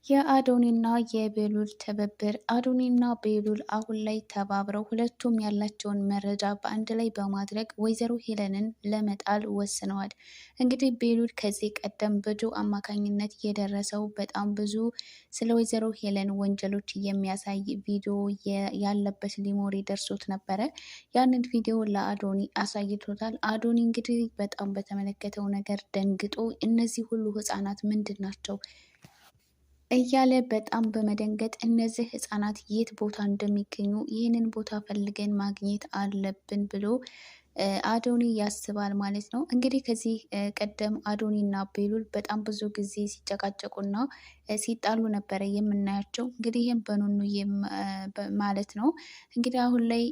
የአዶኒና የቤሉል ትብብር። አዶኒና ቤሉል አሁን ላይ ተባብረው ሁለቱም ያላቸውን መረጃ በአንድ ላይ በማድረግ ወይዘሮ ሄለንን ለመጣል ወስነዋል። እንግዲህ ቤሉል ከዚህ ቀደም በጆ አማካኝነት የደረሰው በጣም ብዙ ስለ ወይዘሮ ሄለን ወንጀሎች የሚያሳይ ቪዲዮ ያለበት ሊሞሪ ደርሶት ነበረ። ያንን ቪዲዮ ለአዶኒ አሳይቶታል። አዶኒ እንግዲህ በጣም በተመለከተው ነገር ደንግጦ እነዚህ ሁሉ ህጻናት ምንድን ናቸው እያለ በጣም በመደንገጥ እነዚህ ህጻናት የት ቦታ እንደሚገኙ ይህንን ቦታ ፈልገን ማግኘት አለብን ብሎ አዶኒ ያስባል ማለት ነው። እንግዲህ ከዚህ ቀደም አዶኒ እና ቤሉል በጣም ብዙ ጊዜ ሲጨቃጨቁና ሲጣሉ ነበረ የምናያቸው። እንግዲህ ይህም በኑኑዬ ማለት ነው። እንግዲህ አሁን ላይ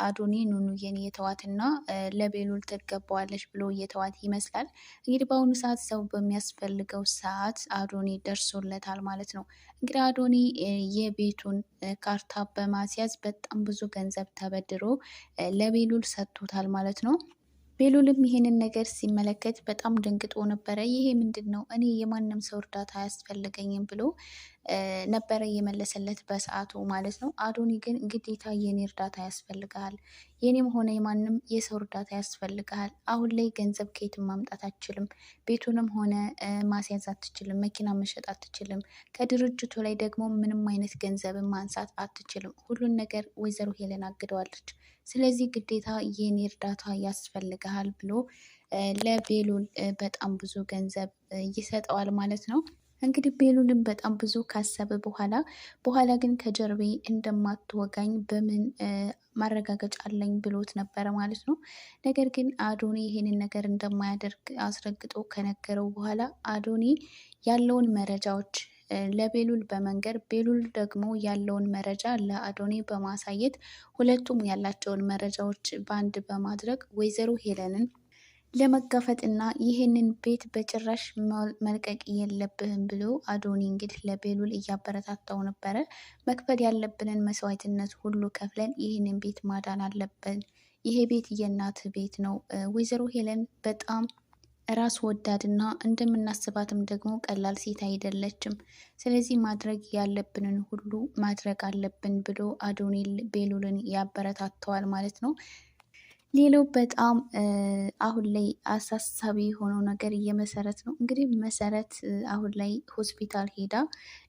አዶኒ ኑኑዬን የተዋትና ለቤሉል ትገባዋለች ብሎ እየተዋት ይመስላል። እንግዲህ በአሁኑ ሰዓት ሰው በሚያስፈልገው ሰዓት አዶኒ ደርሶለታል ማለት ነው። እንግዲህ አዶኒ የቤቱን ካርታ በማስያዝ በጣም ብዙ ገንዘብ ተበድሮ ለቤሉል ሰጥቶታል ማለት ነው። ቤሉልም ይሄንን ነገር ሲመለከት በጣም ደንግጦ ነበረ። ይሄ ምንድን ነው? እኔ የማንም ሰው እርዳታ አያስፈልገኝም ብሎ ነበረ የመለሰለት በሰዓቱ ማለት ነው። አዶኒ ግን ግዴታ የኔ እርዳታ ያስፈልግሃል፣ የኔም ሆነ የማንም የሰው እርዳታ ያስፈልግሃል። አሁን ላይ ገንዘብ ከየትም ማምጣት አትችልም፣ ቤቱንም ሆነ ማስያዝ አትችልም፣ መኪና መሸጥ አትችልም፣ ከድርጅቱ ላይ ደግሞ ምንም አይነት ገንዘብን ማንሳት አትችልም። ሁሉን ነገር ወይዘሮ ሄለን አግደዋለች። ስለዚህ ግዴታ የኔ እርዳታ ያስፈልግሃል ብሎ ለቤሉል በጣም ብዙ ገንዘብ ይሰጠዋል ማለት ነው። እንግዲህ ቤሉልን በጣም ብዙ ካሰበ በኋላ ግን ከጀርቤ እንደማትወጋኝ በምን ማረጋገጫ አለኝ ብሎት ነበረ ማለት ነው። ነገር ግን አዶኒ ይሄንን ነገር እንደማያደርግ አስረግጦ ከነገረው በኋላ አዶኒ ያለውን መረጃዎች ለቤሉል በመንገር ቤሉል ደግሞ ያለውን መረጃ ለአዶኒ በማሳየት ሁለቱም ያላቸውን መረጃዎች በአንድ በማድረግ ወይዘሮ ሄለንን ለመጋፈጥና ይህንን ቤት በጭራሽ መልቀቅ የለብህም ብሎ አዶኒ እንግዲህ ለቤሉል እያበረታታው ነበረ። መክፈል ያለብንን መስዋዕትነት ሁሉ ከፍለን ይህንን ቤት ማዳን አለብን። ይሄ ቤት የእናትህ ቤት ነው። ወይዘሮ ሄለን በጣም ራስ ወዳድና እንደምናስባትም ደግሞ ቀላል ሴት አይደለችም። ስለዚህ ማድረግ ያለብንን ሁሉ ማድረግ አለብን ብሎ አዶኒ ቤሉልን ያበረታተዋል ማለት ነው። ሌላው በጣም አሁን ላይ አሳሳቢ የሆነው ነገር የመሰረት ነው። እንግዲህ መሰረት አሁን ላይ ሆስፒታል ሄዳ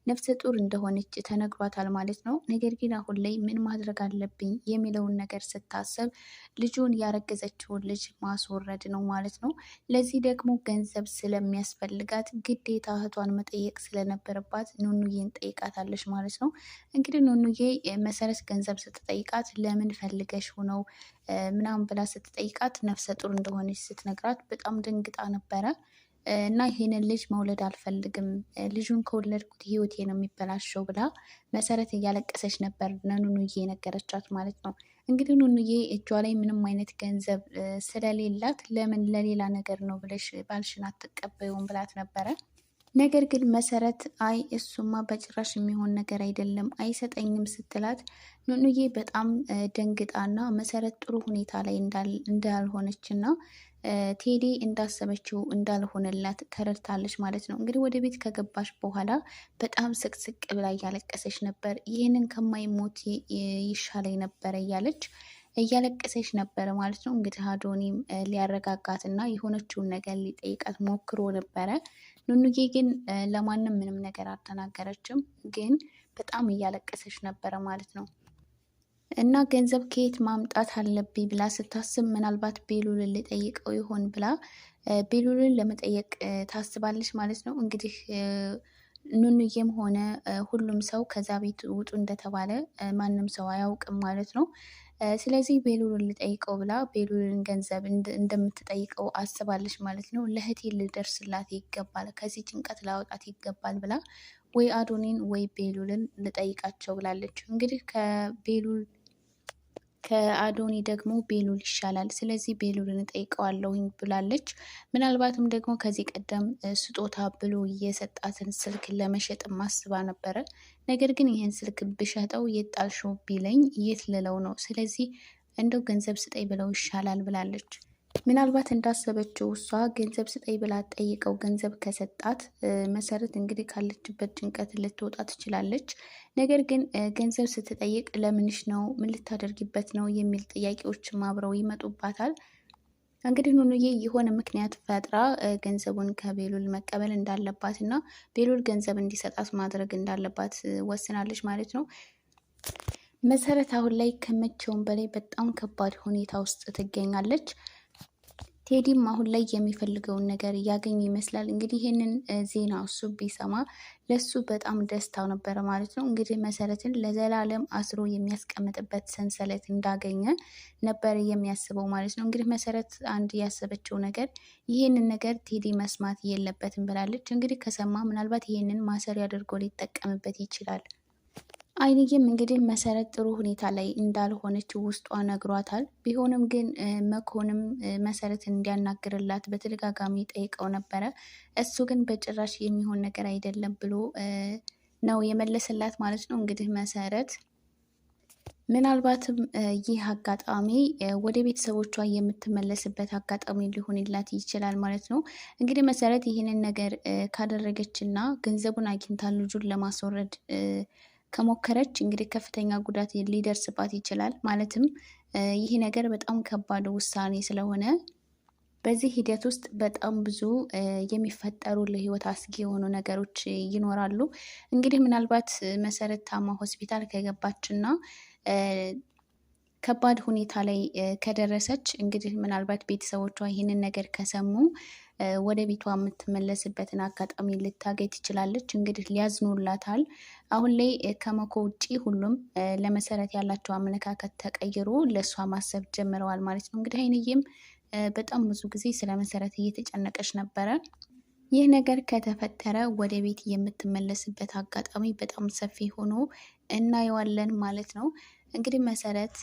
ነፍሰ ጡር እንደሆነች ተነግሯታል ማለት ነው። ነገር ግን አሁን ላይ ምን ማድረግ አለብኝ የሚለውን ነገር ስታሰብ ልጁን ያረገዘችውን ልጅ ማስወረድ ነው ማለት ነው። ለዚህ ደግሞ ገንዘብ ስለሚያስፈልጋት ግዴታ እህቷን መጠየቅ ስለነበረባት ኑኑዬን ጠይቃታለች ማለት ነው። እንግዲህ ኑኑዬ መሰረት ገንዘብ ስትጠይቃት ለምን ፈልገሽ ሆነው ምናምን ብላ ስትጠይቃት ነፍሰ ጡር እንደሆነች ስትነግራት በጣም ደንግጣ ነበረ። እና ይሄንን ልጅ መውለድ አልፈልግም፣ ልጁን ከወለድኩት ህይወቴ ነው የሚበላሸው ብላ መሰረት እያለቀሰች ነበር ለኑኑዬ ነገረቻት ማለት ነው። እንግዲህ ኑኑዬ እጇ ላይ ምንም አይነት ገንዘብ ስለሌላት ለምን ለሌላ ነገር ነው ብለሽ ባልሽን አትቀበዩም ብላት ነበረ። ነገር ግን መሰረት አይ እሱማ በጭራሽ የሚሆን ነገር አይደለም አይሰጠኝም ስትላት ኑኑዬ በጣም ደንግጣና መሰረት ጥሩ ሁኔታ ላይ እንዳልሆነችና ቴዲ እንዳሰበችው እንዳልሆነላት ተረድታለች ማለት ነው። እንግዲህ ወደ ቤት ከገባች በኋላ በጣም ስቅስቅ ብላ እያለቀሰች ነበር። ይህንን ከማይሞት ይሻለኝ ነበረ እያለቀሰች ነበረ ማለት ነው። እንግዲህ አዶኒም ሊያረጋጋትና የሆነችውን ነገር ሊጠይቃት ሞክሮ ነበረ። ኑኑዬ ግን ለማንም ምንም ነገር አልተናገረችም፣ ግን በጣም እያለቀሰች ነበረ ማለት ነው። እና ገንዘብ ከየት ማምጣት አለብኝ ብላ ስታስብ ምናልባት ቤሉልን ልጠይቀው ይሆን ብላ ቤሉልን ለመጠየቅ ታስባለች ማለት ነው። እንግዲህ ኑኑዬም ሆነ ሁሉም ሰው ከዛ ቤት ውጡ እንደተባለ ማንም ሰው አያውቅም ማለት ነው። ስለዚህ ቤሉልን ልጠይቀው ብላ ቤሉልን ገንዘብ እንደምትጠይቀው አስባለች ማለት ነው። ለእህቴ ልደርስላት ይገባል፣ ከዚህ ጭንቀት ላወጣት ይገባል ብላ ወይ አዶኒን ወይ ቤሉልን ልጠይቃቸው ብላለች። እንግዲህ ከአዶኒ ደግሞ ቤሉል ይሻላል፣ ስለዚህ ቤሉልን እጠይቀዋለሁኝ ብላለች። ምናልባትም ደግሞ ከዚህ ቀደም ስጦታ ብሎ የሰጣትን ስልክ ለመሸጥ ማስባ ነበረ። ነገር ግን ይህን ስልክ ብሸጠው የት ጣልሽው ቢለኝ የት ልለው ነው? ስለዚህ እንደው ገንዘብ ስጠኝ ብለው ይሻላል ብላለች። ምናልባት እንዳሰበችው እሷ ገንዘብ ስጠኝ ብላ ጠይቀው ገንዘብ ከሰጣት መሰረት እንግዲህ ካለችበት ጭንቀት ልትወጣ ትችላለች። ነገር ግን ገንዘብ ስትጠይቅ ለምንሽ ነው፣ ምን ልታደርጊበት ነው የሚል ጥያቄዎችም አብረው ይመጡባታል። እንግዲህ ኑኑዬ የሆነ ምክንያት ፈጥራ ገንዘቡን ከቤሉል መቀበል እንዳለባት እና ቤሉል ገንዘብ እንዲሰጣት ማድረግ እንዳለባት ወስናለች ማለት ነው። መሰረት አሁን ላይ ከመቼውም በላይ በጣም ከባድ ሁኔታ ውስጥ ትገኛለች። ቴዲም አሁን ላይ የሚፈልገውን ነገር እያገኘ ይመስላል። እንግዲህ ይህንን ዜና እሱ ቢሰማ ለሱ በጣም ደስታው ነበረ ማለት ነው። እንግዲህ መሰረትን ለዘላለም አስሮ የሚያስቀምጥበት ሰንሰለት እንዳገኘ ነበር የሚያስበው ማለት ነው። እንግዲህ መሰረት አንድ ያሰበችው ነገር ይህንን ነገር ቴዲ መስማት የለበትም ብላለች። እንግዲህ ከሰማ ምናልባት ይህንን ማሰሪያ አድርጎ ሊጠቀምበት ይችላል። አይንዬም እንግዲህ መሰረት ጥሩ ሁኔታ ላይ እንዳልሆነች ውስጧ ነግሯታል። ቢሆንም ግን መኮንም መሰረትን እንዲያናግርላት በተደጋጋሚ ጠይቀው ነበረ። እሱ ግን በጭራሽ የሚሆን ነገር አይደለም ብሎ ነው የመለሰላት ማለት ነው። እንግዲህ መሰረት ምናልባትም ይህ አጋጣሚ ወደ ቤተሰቦቿ የምትመለስበት አጋጣሚ ሊሆንላት ይችላል ማለት ነው። እንግዲህ መሰረት ይህንን ነገር ካደረገችና ገንዘቡን አግኝታ ልጁን ለማስወረድ ከሞከረች እንግዲህ ከፍተኛ ጉዳት ሊደርስባት ይችላል። ማለትም ይህ ነገር በጣም ከባድ ውሳኔ ስለሆነ በዚህ ሂደት ውስጥ በጣም ብዙ የሚፈጠሩ ለህይወት አስጊ የሆኑ ነገሮች ይኖራሉ። እንግዲህ ምናልባት መሰረት ታማ ሆስፒታል ከገባችና ከባድ ሁኔታ ላይ ከደረሰች እንግዲህ ምናልባት ቤተሰቦቿ ይህንን ነገር ከሰሙ ወደ ቤቷ የምትመለስበትን አጋጣሚ ልታገኝ ትችላለች። እንግዲህ ሊያዝኑላታል። አሁን ላይ ከመኮ ውጪ ሁሉም ለመሰረት ያላቸው አመለካከት ተቀይሮ ለእሷ ማሰብ ጀምረዋል ማለት ነው። እንግዲህ አይንዬም በጣም ብዙ ጊዜ ስለ መሰረት እየተጨነቀች ነበረ። ይህ ነገር ከተፈጠረ ወደ ቤት የምትመለስበት አጋጣሚ በጣም ሰፊ ሆኖ እናየዋለን ማለት ነው። እንግዲህ መሰረት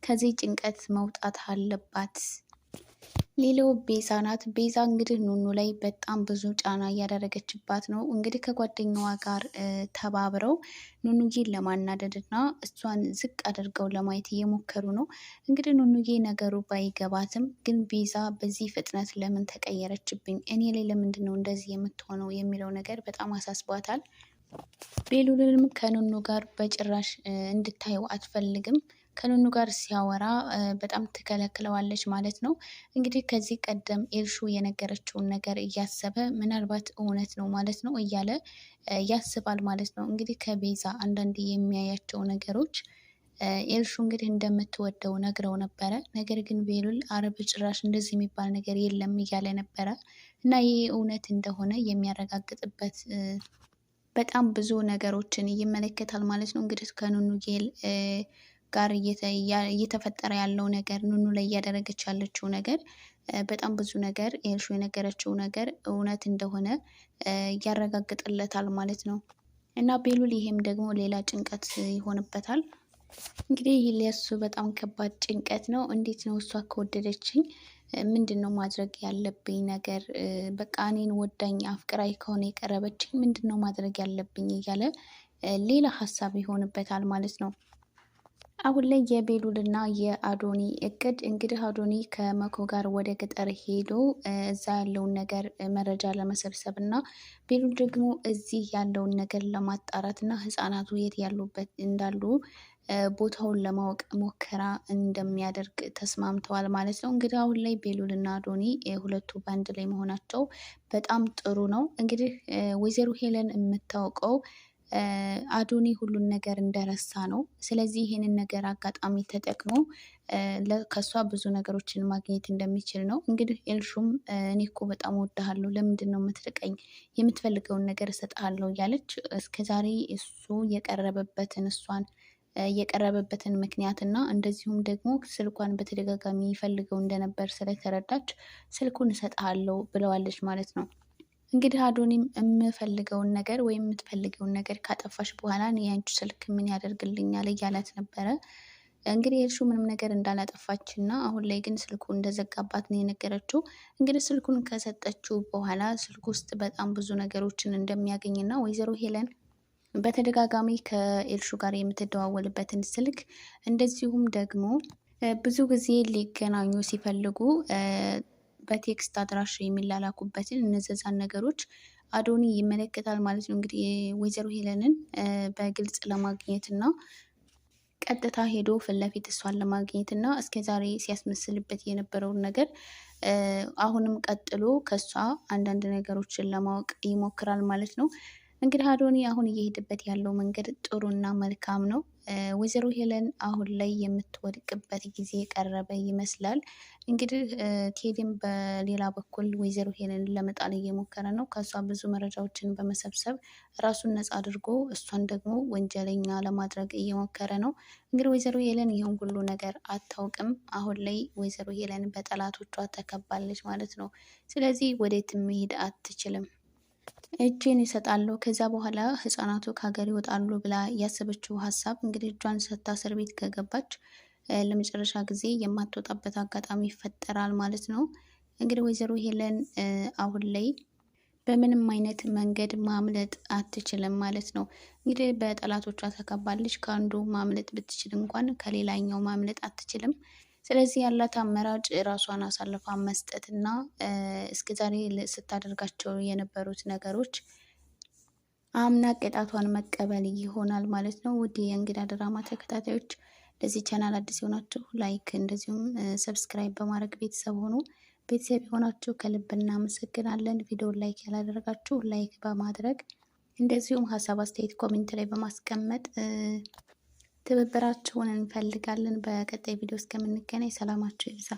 ከዚህ ጭንቀት መውጣት አለባት። ሌላው ቤዛ ናት። ቤዛ እንግዲህ ኑኑ ላይ በጣም ብዙ ጫና እያደረገችባት ነው። እንግዲህ ከጓደኛዋ ጋር ተባብረው ኑኑዬን ለማናደድ እና እሷን ዝቅ አድርገው ለማየት እየሞከሩ ነው። እንግዲህ ኑኑዬ ነገሩ ባይገባትም ግን ቤዛ በዚህ ፍጥነት ለምን ተቀየረችብኝ፣ እኔ ላይ ለምንድን ነው እንደዚህ የምትሆነው የሚለው ነገር በጣም አሳስቧታል። ቤሉልንም ከኑኑ ጋር በጭራሽ እንድታየው አትፈልግም። ከኑኑ ጋር ሲያወራ በጣም ትከለክለዋለች ማለት ነው። እንግዲህ ከዚህ ቀደም ኤልሹ የነገረችውን ነገር እያሰበ ምናልባት እውነት ነው ማለት ነው እያለ ያስባል ማለት ነው። እንግዲህ ከቤዛ አንዳንድ የሚያያቸው ነገሮች ኤልሹ እንግዲህ እንደምትወደው ነግረው ነበረ። ነገር ግን ቤሉል አረብ ጭራሽ እንደዚህ የሚባል ነገር የለም እያለ ነበረ እና ይህ እውነት እንደሆነ የሚያረጋግጥበት በጣም ብዙ ነገሮችን ይመለከታል ማለት ነው። እንግዲህ ከኑኑ ጋር እየተፈጠረ ያለው ነገር ኑኑ ላይ እያደረገች ያለችው ነገር በጣም ብዙ ነገር ኤልሹ የነገረችው ነገር እውነት እንደሆነ ያረጋግጥለታል ማለት ነው። እና ቤሉል ይሄም ደግሞ ሌላ ጭንቀት ይሆንበታል። እንግዲህ ይህ ለሱ በጣም ከባድ ጭንቀት ነው። እንዴት ነው እሷ ከወደደችኝ ምንድን ነው ማድረግ ያለብኝ ነገር? በቃ እኔን ወዳኝ አፍቅራይ ከሆነ የቀረበችኝ ምንድን ነው ማድረግ ያለብኝ እያለ ሌላ ሀሳብ ይሆንበታል ማለት ነው። አሁን ላይ የቤሉልና የአዶኒ እቅድ እንግዲህ አዶኒ ከመኮ ጋር ወደ ገጠር ሄዶ እዛ ያለውን ነገር መረጃ ለመሰብሰብ እና ቤሉል ደግሞ እዚህ ያለውን ነገር ለማጣራት እና ህፃናቱ የት ያሉበት እንዳሉ ቦታውን ለማወቅ ሙከራ እንደሚያደርግ ተስማምተዋል ማለት ነው። እንግዲህ አሁን ላይ ቤሉልና አዶኒ ሁለቱ በአንድ ላይ መሆናቸው በጣም ጥሩ ነው። እንግዲህ ወይዘሮ ሄለን የምታውቀው አዶኒ ሁሉን ነገር እንደረሳ ነው። ስለዚህ ይህንን ነገር አጋጣሚ ተጠቅሞ ከሷ ብዙ ነገሮችን ማግኘት እንደሚችል ነው። እንግዲህ ኤልሹም እኔ እኮ በጣም ወድሃለሁ፣ ለምንድን ነው የምትርቀኝ? የምትፈልገውን ነገር እሰጥሃለሁ እያለች እስከዛሬ እሱ የቀረበበትን ምክንያት እና እንደዚሁም ደግሞ ስልኳን በተደጋጋሚ ይፈልገው እንደነበር ስለተረዳች ስልኩን እሰጥሃለሁ ብለዋለች ማለት ነው። እንግዲህ አዶኒም የምፈልገውን ነገር ወይም የምትፈልገውን ነገር ካጠፋሽ በኋላ የአንቺ ስልክ ምን ያደርግልኛል እያላት ነበረ። እንግዲህ ኤልሹ ምንም ነገር እንዳላጠፋች እና አሁን ላይ ግን ስልኩ እንደዘጋባት ነው የነገረችው። እንግዲህ ስልኩን ከሰጠችው በኋላ ስልኩ ውስጥ በጣም ብዙ ነገሮችን እንደሚያገኝና ወይዘሮ ሄለን በተደጋጋሚ ከኤልሹ ጋር የምትደዋወልበትን ስልክ እንደዚሁም ደግሞ ብዙ ጊዜ ሊገናኙ ሲፈልጉ በቴክስት አድራሻ የሚላላኩበትን እነዛን ነገሮች አዶኒ ይመለከታል ማለት ነው። እንግዲህ ወይዘሮ ሄለንን በግልጽ ለማግኘት እና ቀጥታ ሄዶ ፊት ለፊት እሷን ለማግኘት እና እስከ ዛሬ ሲያስመስልበት የነበረውን ነገር አሁንም ቀጥሎ ከሷ አንዳንድ ነገሮችን ለማወቅ ይሞክራል ማለት ነው። እንግዲህ አዶኒ አሁን እየሄደበት ያለው መንገድ ጥሩና መልካም ነው። ወይዘሮ ሄለን አሁን ላይ የምትወድቅበት ጊዜ የቀረበ ይመስላል። እንግዲህ ቴዲም በሌላ በኩል ወይዘሮ ሄለን ለመጣል እየሞከረ ነው። ከእሷ ብዙ መረጃዎችን በመሰብሰብ ራሱን ነጻ አድርጎ እሷን ደግሞ ወንጀለኛ ለማድረግ እየሞከረ ነው። እንግዲህ ወይዘሮ ሄለን ይህን ሁሉ ነገር አታውቅም። አሁን ላይ ወይዘሮ ሄለን በጠላቶቿ ተከባለች ማለት ነው። ስለዚህ ወዴትም መሄድ አትችልም። እጄን ይሰጣለሁ ከዛ በኋላ ህጻናቱ ከሀገር ይወጣሉ ብላ ያሰበችው ሀሳብ እንግዲህ እጇን ሰጥታ እስር ቤት ከገባች ለመጨረሻ ጊዜ የማትወጣበት አጋጣሚ ይፈጠራል ማለት ነው። እንግዲህ ወይዘሮ ሄለን አሁን ላይ በምንም አይነት መንገድ ማምለጥ አትችልም ማለት ነው። እንግዲህ በጠላቶቿ ተከባለች። ከአንዱ ማምለጥ ብትችል እንኳን ከሌላኛው ማምለጥ አትችልም። ስለዚህ ያላት አማራጭ ራሷን አሳልፋ መስጠትና እስከዛሬ ስታደርጋቸው የነበሩት ነገሮች አምና ቅጣቷን መቀበል ይሆናል ማለት ነው። ውድ የእንግዳ ድራማ ተከታታዮች ለዚህ ቻናል አዲስ የሆናችሁ ላይክ እንደዚሁም ሰብስክራይብ በማድረግ ቤተሰብ ሆኑ። ቤተሰብ የሆናችሁ ከልብ እናመሰግናለን። ቪዲዮ ላይክ ያላደረጋችሁ ላይክ በማድረግ እንደዚሁም ሀሳብ አስተያየት ኮሜንት ላይ በማስቀመጥ ትብብራችሁን እንፈልጋለን። በቀጣይ ቪዲዮ እስከምንገናኝ ሰላማችሁ ይብዛ።